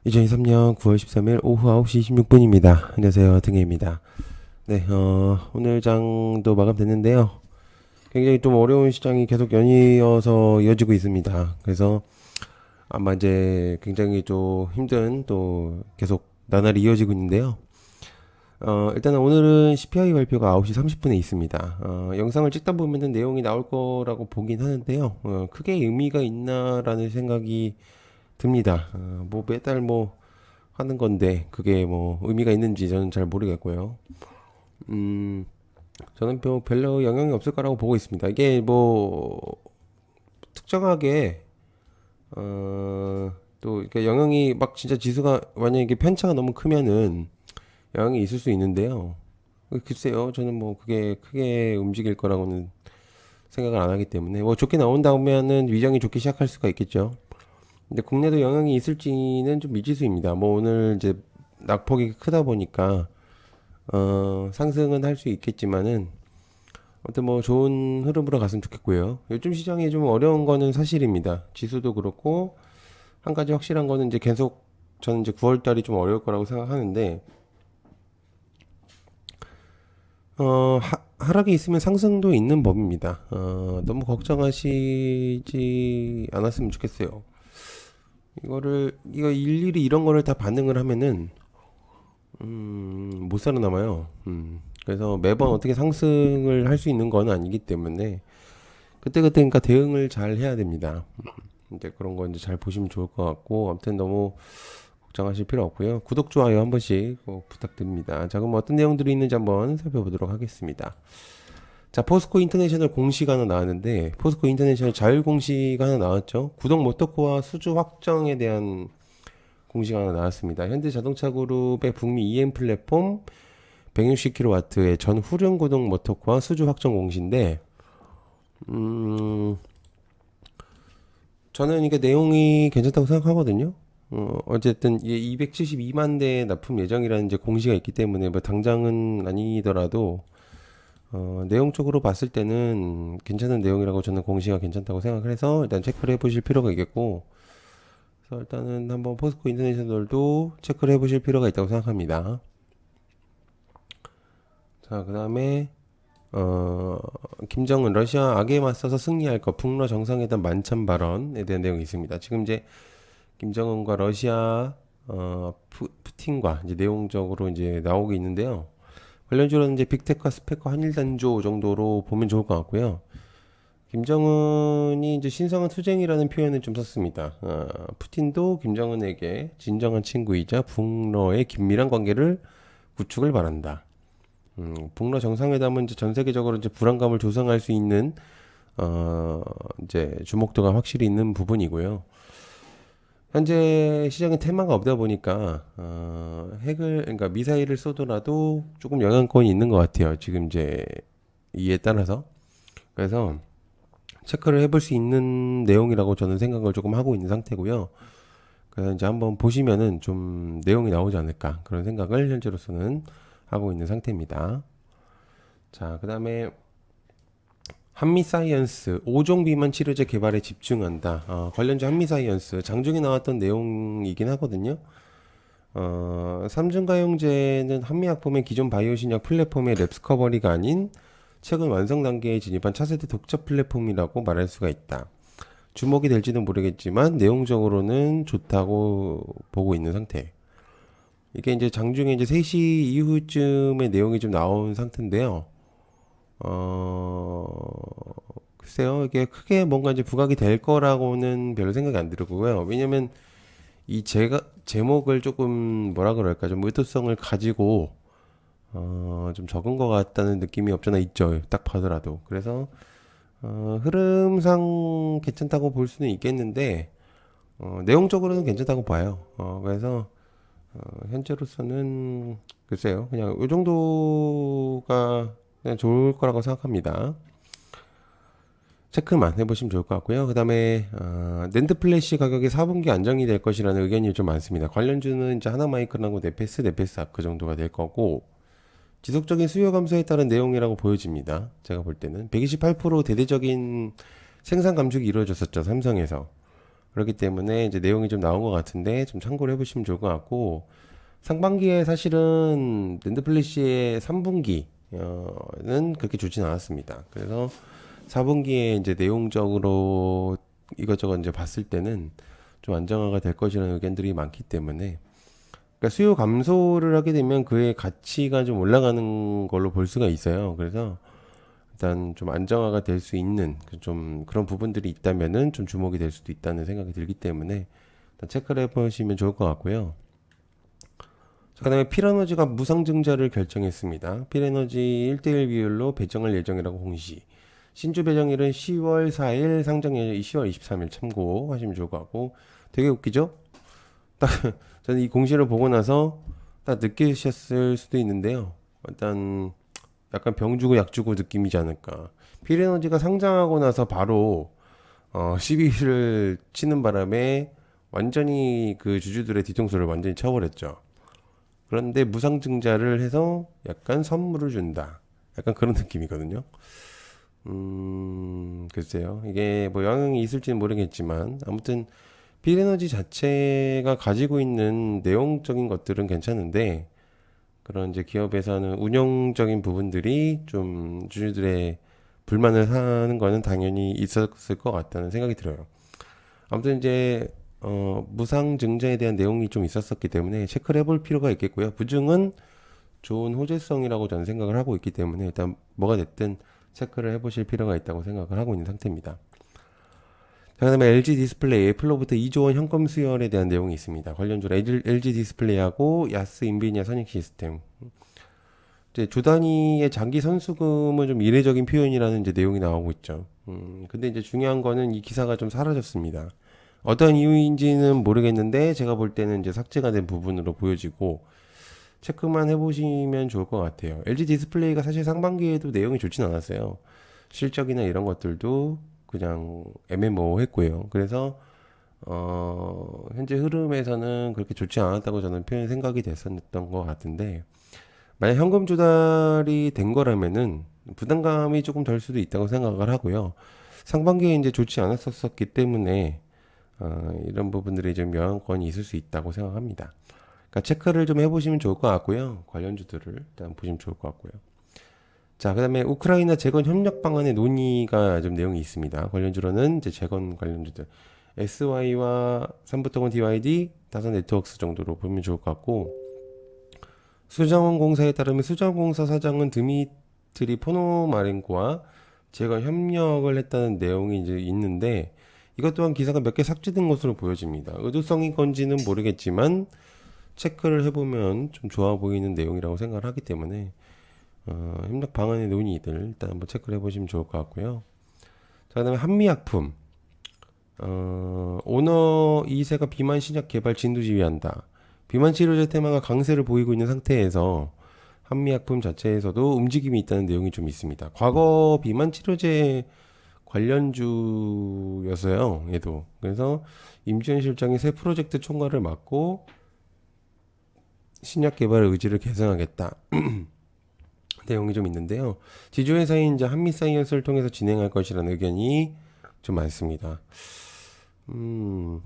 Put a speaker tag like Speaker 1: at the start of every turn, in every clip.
Speaker 1: 2023년 9월 13일 오후 9시 26분입니다. 안녕하세요. 등혜입니다. 네, 오늘 장도 마감됐는데요. 굉장히 좀 어려운 시장이 계속 연이어서 이어지고 있습니다. 그래서 아마 이제 굉장히 좀 힘든 또 계속 나날이 이어지고 있는데요. 일단은 오늘은 CPI 발표가 9시 30분에 있습니다. 영상을 찍다 보면은 내용이 나올 거라고 보긴 하는데요. 크게 의미가 있나라는 생각이 듭니다. 뭐 매달 뭐 하는 건데 그게 뭐 의미가 있는지 저는 잘 모르겠고요. 음, 저는 별로 영향이 없을 거라고 보고 있습니다. 이게 뭐 특정하게 또 이렇게 영향이 막 진짜 지수가 만약에 편차가 너무 크면은 영향이 있을 수 있는데요. 글쎄요, 저는 뭐 그게 크게 움직일 거라고는 생각을 안 하기 때문에 뭐 좋게 나온다면은 위장이 좋게 시작할 수가 있겠죠. 근데 국내도 영향이 있을지는 좀 미지수입니다. 뭐 오늘 이제 낙폭이 크다 보니까 상승은 할 수 있겠지만은 아무튼 뭐 좋은 흐름으로 갔으면 좋겠고요. 요즘 시장이 좀 어려운 거는 사실입니다. 지수도 그렇고 한 가지 확실한 거는 이제 계속 저는 이제 9월 달이 좀 어려울 거라고 생각하는데 하락이 있으면 상승도 있는 법입니다. 너무 걱정하시지 않았으면 좋겠어요. 이거 일일이 이런 거를 다 반응을 하면은 못 살아남아요. 그래서 매번 어떻게 상승을 할 수 있는 건 아니기 때문에 그때그때 그러니까 대응을 잘 해야 됩니다. 이제 그런 거 이제 잘 보시면 좋을 것 같고 아무튼 너무 걱정하실 필요 없고요. 구독, 좋아요 한 번씩 꼭 부탁드립니다. 자, 그럼 어떤 내용들이 있는지 한번 살펴보도록 하겠습니다. 자, 포스코 인터내셔널 공시가 하나 나왔는데 포스코 인터내셔널 자율 공시가 하나 나왔죠. 구독 모토코와 수주 확정에 대한 공시가 하나 나왔습니다. 현대자동차그룹의 북미 EM 플랫폼 160kW의 전 후륜 구동 모터코와 수주 확정 공시인데 저는 이게 내용이 괜찮다고 생각하거든요. 어쨌든 이게 272만 대 납품 예정이라는 이제 공시가 있기 때문에 뭐 당장은 아니더라도 내용적으로 봤을 때는 괜찮은 내용이라고 저는 공시가 괜찮다고 생각을 해서 일단 체크를 해보실 필요가 있겠고 그래서 일단은 한번 포스코 인터내셔널도 체크를 해보실 필요가 있다고 생각합니다. 자, 그 다음에 김정은 러시아 악에 맞서서 승리할 것 북러 정상회담 만찬 발언에 대한 내용이 있습니다. 지금 이제 김정은과 러시아 푸틴과 이제 내용적으로 이제 나오고 있는데요. 관련주로는 이제 빅테크와 스펙과 한일 단조 정도로 보면 좋을 것 같고요. 김정은이 이제 신성한 투쟁이라는 표현을 좀 썼습니다. 푸틴도 김정은에게 진정한 친구이자 북러의 긴밀한 관계를 구축을 바란다. 북러 정상회담은 이제 전 세계적으로 이제 불안감을 조성할 수 있는 이제 주목도가 확실히 있는 부분이고요. 현재 시장에 테마가 없다 보니까 그러니까 미사일을 쏘더라도 조금 영향권이 있는 것 같아요. 지금 이제 이에 따라서 그래서 체크를 해볼 수 있는 내용이라고 저는 생각을 조금 하고 있는 상태고요. 그래서 이제 한번 보시면은 좀 내용이 나오지 않을까 그런 생각을 현재로서는 하고 있는 상태입니다. 자, 그 다음에 한미사이언스 5종 비만 치료제 개발에 집중한다. 관련주 한미사이언스 장중에 나왔던 내용이긴 하거든요. 3중 가용제는 한미약품의 기존 바이오 신약 플랫폼의 랩스커버리가 아닌 최근 완성 단계에 진입한 차세대 독자 플랫폼이라고 말할 수가 있다. 주목이 될지는 모르겠지만 내용적으로는 좋다고 보고 있는 상태. 이게 이제 장중에 이제 3시 이후쯤에 내용이 좀 나온 상태인데요. 글쎄요, 이게 크게 뭔가 이제 부각이 될 거라고는 별로 생각이 안 들고요. 왜냐면 이 제목을 조금 뭐라 그럴까, 좀 의도성을 가지고, 좀 적은 것 같다는 느낌이 없잖아 있죠. 딱 봐더라도. 그래서, 흐름상 괜찮다고 볼 수는 있겠는데, 내용적으로는 괜찮다고 봐요. 그래서, 현재로서는 글쎄요, 그냥 이 정도가 그냥 좋을 거라고 생각합니다. 체크만 해보시면 좋을 것 같고요. 그 다음에 낸드 플래시 가격이 4분기 안정이 될 것이라는 의견이 좀 많습니다. 관련주는 이제 하나마이크론하고 네페스 아크 정도가 될 거고 지속적인 수요 감소에 따른 내용이라고 보여집니다. 제가 볼 때는 128% 대대적인 생산 감축이 이루어졌었죠. 삼성에서. 그렇기 때문에 이제 내용이 좀 나온 것 같은데 좀 참고를 해보시면 좋을 것 같고, 상반기에 사실은 랜드플래시의 3분기는 그렇게 좋진 않았습니다. 그래서 4분기에 이제 내용적으로 이것저것 이제 봤을 때는 좀 안정화가 될 것이라는 의견들이 많기 때문에, 그러니까 수요 감소를 하게 되면 그의 가치가 좀 올라가는 걸로 볼 수가 있어요. 그래서 일단 좀 안정화가 될 수 있는 좀 그런 부분들이 있다면은 좀 주목이 될 수도 있다는 생각이 들기 때문에 일단 체크를 해보시면 좋을 것 같고요. 자, 그다음에 필에너지가 무상증자를 결정했습니다. 필에너지 1대1 비율로 배정할 예정이라고 공시. 신주 배정일은 10월 4일, 상장일은 10월 23일 참고하시면 좋을 것 같고, 되게 웃기죠? 딱 저는 이 공시를 보고 나서 딱 느끼셨을 수도 있는데요. 일단 약간 병 주고 약 주고 느낌이지 않을까. 필에너지가 상장하고 나서 바로 시비를 치는 바람에 완전히 그 주주들의 뒤통수를 완전히 쳐버렸죠. 그런데 무상증자를 해서 약간 선물을 준다. 약간 그런 느낌이거든요. 글쎄요. 이게 뭐 영향이 있을지는 모르겠지만, 아무튼, 필에너지 자체가 가지고 있는 내용적인 것들은 괜찮은데, 그런 이제 기업에서는 운영적인 부분들이 좀 주주들의 불만을 사는 거는 당연히 있었을 것 같다는 생각이 들어요. 아무튼 이제 무상 증자에 대한 내용이 좀 있었었기 때문에 체크를 해볼 필요가 있겠고요. 부증은 좋은 호재성이라고 저는 생각을 하고 있기 때문에 일단 뭐가 됐든 체크를 해보실 필요가 있다고 생각을 하고 있는 상태입니다. 자, 그다음에 LG 디스플레이 애플로부터 2조 원 현금 수혈에 대한 내용이 있습니다. 관련주로 LG 디스플레이하고 야스 인비니아 선익 시스템. 이제 주 단위의 장기 선수금은 좀 이례적인 표현이라는 이제 내용이 나오고 있죠. 근데 이제 중요한 거는 이 기사가 좀 사라졌습니다. 어떤 이유인지는 모르겠는데 제가 볼 때는 이제 삭제가 된 부분으로 보여지고 체크만 해보시면 좋을 것 같아요. LG 디스플레이가 사실 상반기에도 내용이 좋진 않았어요. 실적이나 이런 것들도 그냥 애매모호했고요. 그래서 현재 흐름에서는 그렇게 좋지 않았다고 저는 표현 생각이 됐었던 것 같은데, 만약 현금 조달이 된 거라면은 부담감이 조금 덜 수도 있다고 생각을 하고요. 상반기에 이제 좋지 않았었기 때문에 이런 부분들이 좀 영향권이 있을 수 있다고 생각합니다. 그러니까 체크를 좀 해보시면 좋을 것 같고요. 관련주들을 일단 보시면 좋을 것 같고요. 자, 그다음에 우크라이나 재건 협력 방안의 논의가 좀 내용이 있습니다. 관련주로는 이제 재건 관련주들 SY와 삼부토건 DYD, 다산 네트워크스 정도로 보면 좋을 것 같고, 수자원 공사에 따르면 수자원 공사 사장은 드미트리 포노마렌코와 재건 협력을 했다는 내용이 이제 있는데, 이것 또한 기사가 몇 개 삭제된 것으로 보여집니다. 의도성이 건지는 모르겠지만 체크를 해보면 좀 좋아 보이는 내용이라고 생각을 하기 때문에 협력 방안의 논의들 일단 한번 체크를 해보시면 좋을 것 같고요. 자, 그다음에 한미약품 오너 2세가 비만 신약 개발 진두 지휘한다. 비만 치료제 테마가 강세를 보이고 있는 상태에서 한미약품 자체에서도 움직임이 있다는 내용이 좀 있습니다. 과거 비만 치료제 관련주였어요, 얘도. 그래서 임지연 실장이 새 프로젝트 총괄을 맡고 신약 개발 의지를 개선하겠다. 내용이 좀 있는데요. 지주회사인 이제 한미사이언스를 통해서 진행할 것이라는 의견이 좀 많습니다. 그래서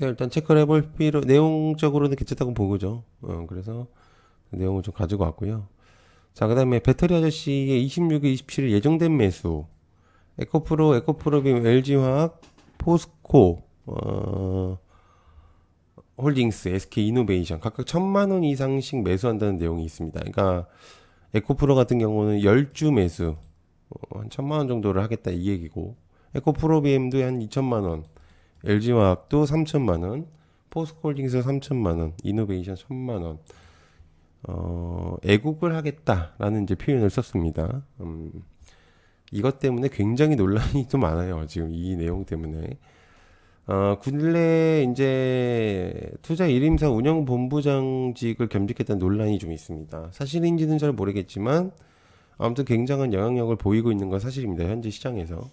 Speaker 1: 일단 체크를 해볼 필요, 내용적으로는 괜찮다고 보고죠. 그래서 내용을 좀 가지고 왔고요. 자, 그 다음에 배터리 아저씨의 26일, 27일 예정된 매수. 에코프로, 에코프로빔, LG화학, 포스코, 홀딩스, SK이노베이션 각각 1,000만 원 이상씩 매수한다는 내용이 있습니다. 그러니까 에코프로 같은 경우는 10주 매수 한 1,000만 원 정도를 하겠다 이 얘기고, 에코프로비엠도 한 2,000만 원, LG화학도 3,000만 원, 포스코홀딩스 3,000만 원, 이노베이션 1,000만 원. 애국을 하겠다라는 이제 표현을 썼습니다. 이것 때문에 굉장히 논란이 좀 많아요. 지금 이 내용 때문에. 군내 이제 투자 일임사 운영본부장직을 겸직했다는 논란이 좀 있습니다. 사실인지는 잘 모르겠지만 아무튼 굉장한 영향력을 보이고 있는 건 사실입니다. 현재 시장에서.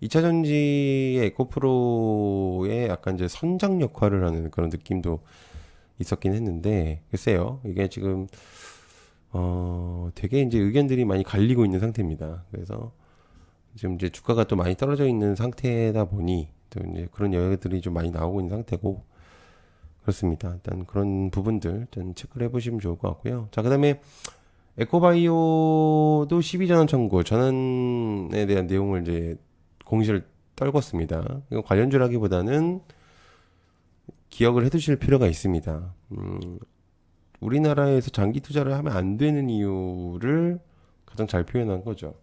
Speaker 1: 2차전지의 에코프로의 약간 이제 선장 역할을 하는 그런 느낌도 있었긴 했는데, 글쎄요. 이게 지금 되게 이제 의견들이 많이 갈리고 있는 상태입니다. 그래서 지금 이제 주가가 또 많이 떨어져 있는 상태다 보니 또 이제 그런 이야기들이 좀 많이 나오고 있는 상태고 그렇습니다. 일단 그런 부분들 일단 체크를 해보시면 좋을 것 같고요. 자, 그다음에 에코바이오도 12전환 청구 전환에 대한 내용을 이제 공시를 떨궜습니다. 이거 관련주라기보다는 기억을 해두실 필요가 있습니다. 우리나라에서 장기 투자를 하면 안 되는 이유를 가장 잘 표현한 거죠.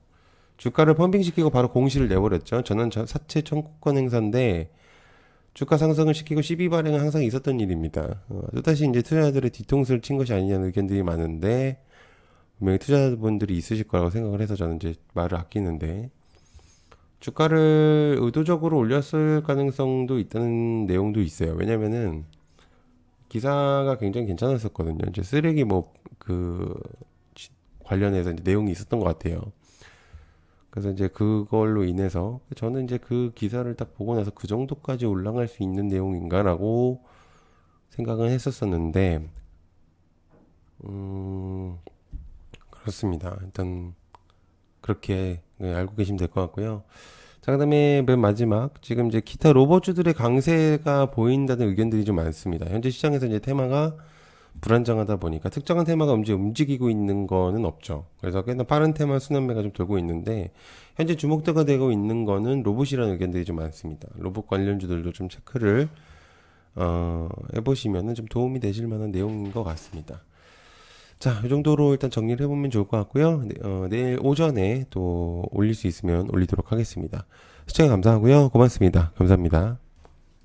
Speaker 1: 주가를 펌핑시키고 바로 공시를 내버렸죠. 전환 사채 청구권 행사인데 주가 상승을 시키고 시비 발행은 항상 있었던 일입니다. 또다시 이제 투자자들의 뒤통수를 친 것이 아니냐는 의견들이 많은데 분명히 투자자분들이 있으실 거라고 생각을 해서 저는 이제 말을 아끼는데 주가를 의도적으로 올렸을 가능성도 있다는 내용도 있어요. 왜냐면은 기사가 굉장히 괜찮았었거든요. 이제 쓰레기 뭐 그 관련해서 이제 내용이 있었던 것 같아요. 그래서 이제 그걸로 인해서 저는 이제 그 기사를 딱 보고 나서 그 정도까지 올라갈 수 있는 내용인가라고 생각은 했었었는데, 그렇습니다. 일단 그렇게 알고 계시면 될 것 같고요. 자, 그다음에 맨 마지막 지금 이제 기타 로봇주들의 강세가 보인다는 의견들이 좀 많습니다. 현재 시장에서 이제 테마가 불안정하다 보니까 특정한 테마가 움직이고 있는 거는 없죠. 그래서 꽤나 빠른 테마 순환매가 좀 돌고 있는데 현재 주목도가 되고 있는 거는 로봇이라는 의견들이 좀 많습니다. 로봇 관련주들도 좀 체크를 해보시면은 좀 도움이 되실 만한 내용인 것 같습니다. 자, 이 정도로 일단 정리를 해보면 좋을 것 같고요. 내일 오전에 또 올릴 수 있으면 올리도록 하겠습니다. 시청해 감사하고요. 고맙습니다. 감사합니다.